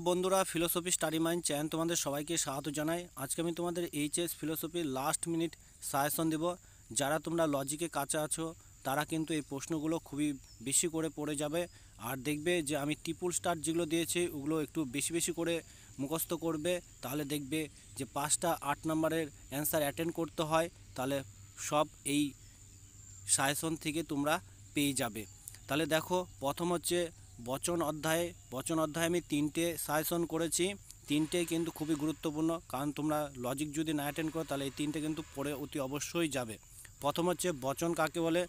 বন্ধুরা, philosophy study mind channel তোমাদের সবাইকে স্বাগত জানাই। আজকে আমি তোমাদের এইচএস ফিলোসফির লাস্ট মিনিট সাজেশন দেব। যারা তোমরা লজিকে কাছে আছো তারা কিন্তু এই প্রশ্নগুলো খুবই বেশি করে পড়ে যাবে। আর দেখবে যে আমি ট্রিপল স্টার যেগুলো দিয়েছি ওগুলো একটু বেশি বেশি করে মুখস্থ করবে। তাহলে দেখবে যে 5টা 8 নম্বরের অ্যান্সার অ্যাটেন্ড করতে হয়, তাহলে সব এই সাজেশন থেকে তোমরা পেয়ে যাবে। তাহলে দেখো, প্রথম হচ্ছে বচন অধ্যায়ে আমি 3টে সাজেশন করেছি। 3টেই কিন্তু খুবই গুরুত্বপূর্ণ, কারণ তোমরা লজিক যদি না অ্যাটেন্ড করো তাহলে এই 3টে কিন্তু পড়ে অতি অবশ্যই যাবে। প্রথম হচ্ছে বচন কাকে বলে,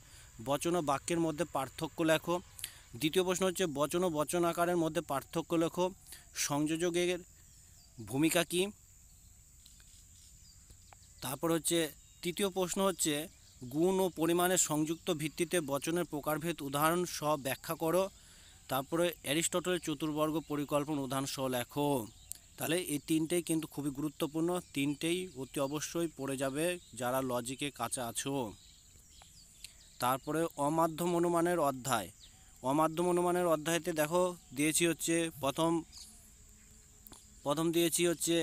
বচন ও বাক্যের মধ্যে পার্থক্য লেখো। দ্বিতীয় প্রশ্ন হচ্ছে বচন ও বচন আকারের মধ্যে পার্থক্য লেখো। সংযোজকের ভূমিকা কী। তারপর হচ্ছে তৃতীয় প্রশ্ন হচ্ছে গুণ ও পরিমাণের সংযুক্ত ভিত্তিতে বচনের প্রকারভেদ উদাহরণ সহ ব্যাখ্যা করো। তারপরে অ্যারিস্টটলের চতুর্বর্গ পরিকল্পনা উদাহরণ সহ লেখো। তাহলে এই 3টেই কিন্তু খুবই গুরুত্বপূর্ণ, 3টেই অতি অবশ্যই পড়ে যাবে যারা লজিকে কাঁচা আছো। তারপরে অমাধ্যম অনুমানের অধ্যায়তে দেখো দিয়েছি হচ্ছে প্রথম দিয়েছি হচ্ছে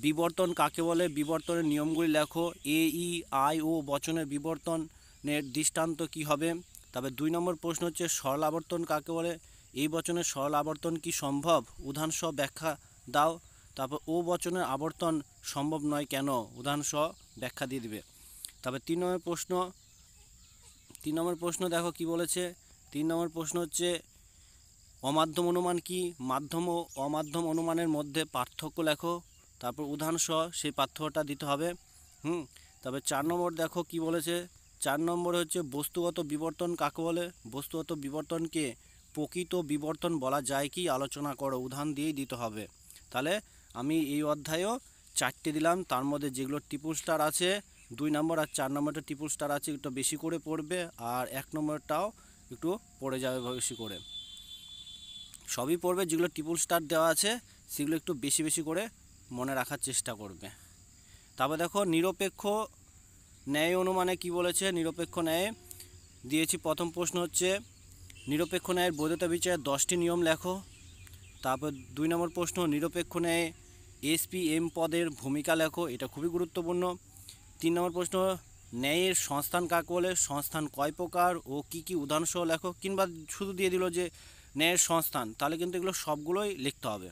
বিবর্তন কাকে বলে, বিবর্তনের নিয়মগুলি লেখো। এ ই আই ও বচনের বিবর্তনের দৃষ্টান্ত কি হবে। তবে 2 নম্বর প্রশ্ন হচ্ছে সরল আবর্তন কাকে বলে, এই বচনের সরল আবর্তন কি সম্ভব, উদাহরণসহ ব্যাখ্যা দাও। তারপর ও বচনের আবর্তন সম্ভব নয় কেন, উদাহরণসহ ব্যাখ্যা দিয়ে দিবে। তবে 3 নম্বর প্রশ্ন দেখো কি বলেছে। 3 নম্বর প্রশ্ন হচ্ছে অমাধ্যম অনুমান কি, মাধ্যম ও অমাধ্যম অনুমানের মধ্যে পার্থক্য লেখো। তারপর উদাহরণসহ সেই পার্থক্যটা দিতে হবে। তবে 4 নম্বর দেখো কি বলেছে। 4 নম্বরে হচ্ছে বস্তুগত বিবর্তন কাকে বলে, বস্তুগত বিবর্তনকে প্রকৃত বিবর্তন বলা যায় কি, আলোচনা করো, উদাহরণ দিয়েই দিতে হবে। তাহলে আমি এই অধ্যায়েও 4টে দিলাম, তার মধ্যে যেগুলো ট্রিপল স্টার আছে 2 নম্বর আর 4 নম্বরটা ট্রিপল স্টার আছে, একটু বেশি করে পড়বে, আর 1 নম্বরটাও একটু পড়ে যাবে বেশি করে। সবই পড়বে, যেগুলো ট্রিপল স্টার দেওয়া আছে সেগুলো একটু বেশি বেশি করে মনে রাখার চেষ্টা করবে। তারপর দেখো নিরপেক্ষ ন্যায় অনুমানে কি বলেছে। নিরপেক্ষ ন্যায় দিয়েছি, প্রথম প্রশ্ন হচ্ছে নিরপেক্ষ ন্যায়ের বৈধতা বিচারে 10টি নিয়ম লেখো। তারপর 2 নম্বর প্রশ্ন নিরপেক্ষ ন্যায়ে এসপিএম পদের ভূমিকা লেখো, এটা খুবই গুরুত্বপূর্ণ। 3 নম্বর প্রশ্ন ন্যায়ের সংস্থান কাকে বলে, সংস্থান কয় প্রকার ও কি কি উদাহরণসহ লেখো। কিংবা শুধু দিয়ে দিল যে ন্যায়ের সংস্থান, তাহলে কিন্তু এগুলো সবগুলোই লিখতে হবে।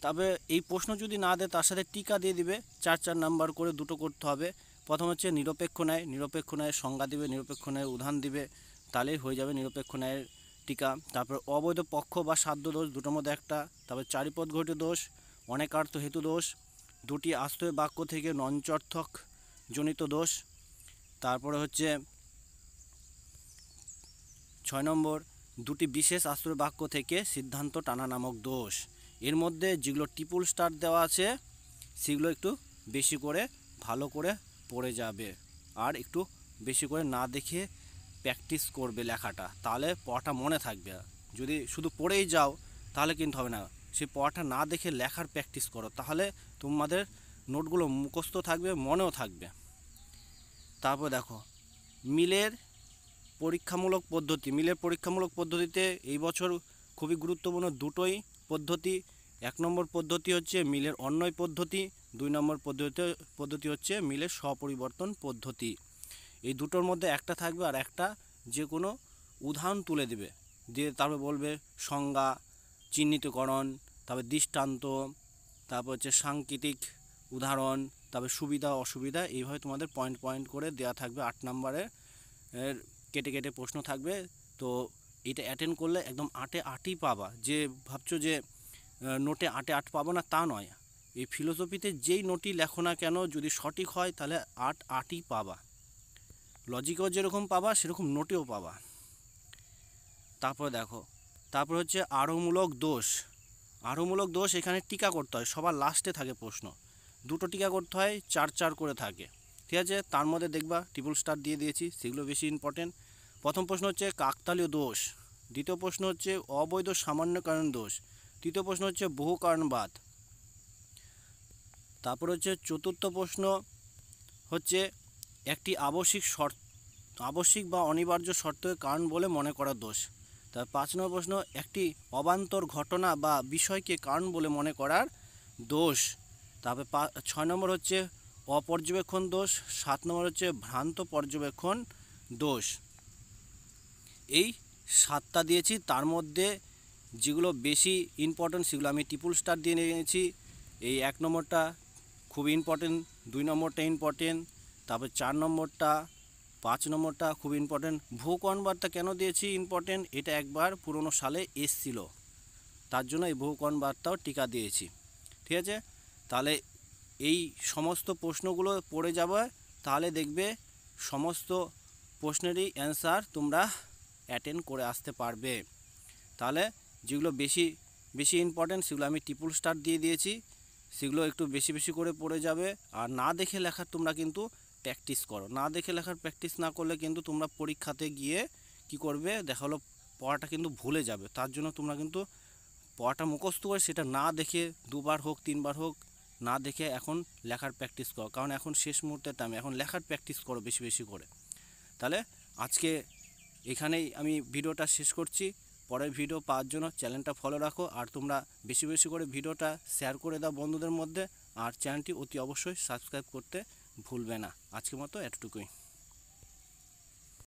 তবে এই প্রশ্ন যদি না দেয় তার সাথে টিকা দিয়ে দিবে, 4 নাম্বার করে দুটো করতে হবে। প্রথম হচ্ছে নিরপেক্ষ ন্যায়ের সংজ্ঞা দিবে, নিরপেক্ষ ন্যায়ের উদাহরণ দিবে, তাহলেই হয়ে যাবে নিরপেক্ষ ন্যায়ের টিকা। তারপর অবৈধ পক্ষ বা সাধ্য দোষ, দুটোর মধ্যে একটা। তারপর চারিপদ ঘটিত দোষ, অনেকার্থ হেতু দোষ, দুটি আশ্রয় বাক্য থেকে নঞ্চর্থক জনিত দোষ। তারপরে হচ্ছে 6 নম্বর দুটি বিশেষ আশ্রয় বাক্য থেকে সিদ্ধান্ত টানা নামক দোষ। এর মধ্যে যেগুলো ট্রিপল স্টার দেওয়া আছে সেগুলো একটু বেশি করে ভালো করে পড়ে যাবে, আর একটু বেশি করে না দেখে প্র্যাকটিস করবে লেখাটা, তাহলে পড়াটা মনে থাকবে। যদি শুধু পড়েই যাও তাহলে কিন্তু হবে না, সেই পড়াটা না দেখে লেখার প্র্যাকটিস করো, তাহলে তোমাদের নোটগুলো মুখস্থ থাকবে, মনেও থাকবে। তারপর দেখো মিলের পরীক্ষামূলক পদ্ধতিতে এই বছর খুবই গুরুত্বপূর্ণ দুটোই পদ্ধতি। 1 নম্বর পদ্ধতি হচ্ছে মিলের অন্বয় পদ্ধতি, 2 নম্বর পদ্ধতি হচ্ছে মিলের স্বপরিবর্তন পদ্ধতি। এই দুটোর মধ্যে একটা থাকবে, আর একটা যে কোনো উদাহরণ তুলে দেবে, দিয়ে তারপর বলবে সংজ্ঞা, চিহ্নিতকরণ, তারপর দৃষ্টান্ত, তারপর হচ্ছে সাংকেতিক উদাহরণ, তারপর সুবিধা অসুবিধা, এইভাবে তোমাদের পয়েন্ট পয়েন্ট করে দেওয়া থাকবে। 8 নম্বরের কেটে কেটে প্রশ্ন থাকবে। তো এটা অ্যাটেন্ড করলে একদম 8-এ 8ই পাবা। যে ভাবছো যে নোটে 8-এ 8 পাবো না, তা নয়। এই ফিলোসফিতে যেই নোটই লেখো না কেন, যদি সঠিক হয় তাহলে 8-8ই পাবা। লজিকেও যেরকম পাবা সেরকম নোটেও পাবা। তারপর হচ্ছে আরোহমূলক দোষ। এখানে টিকা করতে হয়, সবার লাস্টে থাকে প্রশ্ন, দুটো টিকা করতে হয়, 4 করে থাকে, ঠিক আছে। তার মধ্যে দেখবা ট্রিপল স্টার দিয়ে দিয়েছি, সেগুলো বেশি ইম্পর্টেন্ট। প্রথম প্রশ্ন হচ্ছে কাকতালীয় দোষ, দ্বিতীয় প্রশ্ন হচ্ছে অবৈধ সামান্যকারণ দোষ, তৃতীয় প্রশ্ন হচ্ছে বহু কারণবাদ। তারপর হচ্ছে চতুর্থ প্রশ্ন হচ্ছে একটি আবশ্যিক বা অনিবার্য শর্তকে কারণ বলে মনে করা দোষ। তার 5 নম্বর প্রশ্ন, একটি অবান্তর ঘটনা বা বিষয়কে কারণ বলে মনে করার দোষ। তারপরে 6 নম্বর হচ্ছে অপর্যবেক্ষণ দোষ। 7 নম্বর হচ্ছে ভ্রান্ত পর্যবেক্ষণ দোষ। এই 7টা দিয়েছি, তার মধ্যে যেগুলো বেশি ইম্পর্টেন্ট সেগুলো আমি ট্রিপল স্টার দিয়ে নিয়েছি। এই 1 নম্বরটা খুব ইম্পর্টেন্ট, 2 নম্বরটা ইম্পর্টেন্ট, তারপর 4 নম্বরটা, 5 নম্বরটা খুব ইম্পর্টেন্ট। ভূকণবার্তা কেন দিয়েছি ইম্পর্টেন্ট, এটা একবার পুরনো সালে এসছিল, তার জন্য এই ভূকণবার্তাও টিকা দিয়েছি। ঠিক আছে, তাহলে এই সমস্ত প্রশ্নগুলো পড়ে যাবে, তাহলে দেখবে সমস্ত প্রশ্নেরই অ্যান্সার তোমরা অ্যাটেন্ড করে আসতে পারবে। তাহলে যেগুলো বেশি বেশি ইম্পর্টেন্ট সেগুলো আমি ট্রিপল স্টার দিয়ে দিয়েছি, সেগুলো একটু বেশি বেশি করে পড়ে যাবে। আর না দেখে লেখার তোমরা কিন্তু প্র্যাকটিস করো, না দেখে লেখার প্র্যাকটিস না করলে কিন্তু তোমরা পরীক্ষাতে গিয়ে কি করবে, দেখা হলো পড়াটা কিন্তু ভুলে যাবে। তার জন্য তোমরা কিন্তু পড়াটা মুখস্থ করে সেটা না দেখে 2বার হোক 3বার হোক না দেখে এখন লেখার প্র্যাকটিস করো, কারণ এখন শেষ মুহূর্তের টাইম, এখন লেখার প্র্যাকটিস করো বেশি বেশি করে। তাহলে আজকে এখানেই আমি ভিডিওটা শেষ করছি। পরের ভিডিও পাওয়ার জন্য চ্যানেলটা ফলো রাখো, আর তোমরা বেশি বেশি করে ভিডিওটা শেয়ার করে দাও বন্ধুদের মধ্যে, আর চ্যানেলটি অতি অবশ্যই সাবস্ক্রাইব করতে ভুলবে না। আজকের মতো এতটুকুই।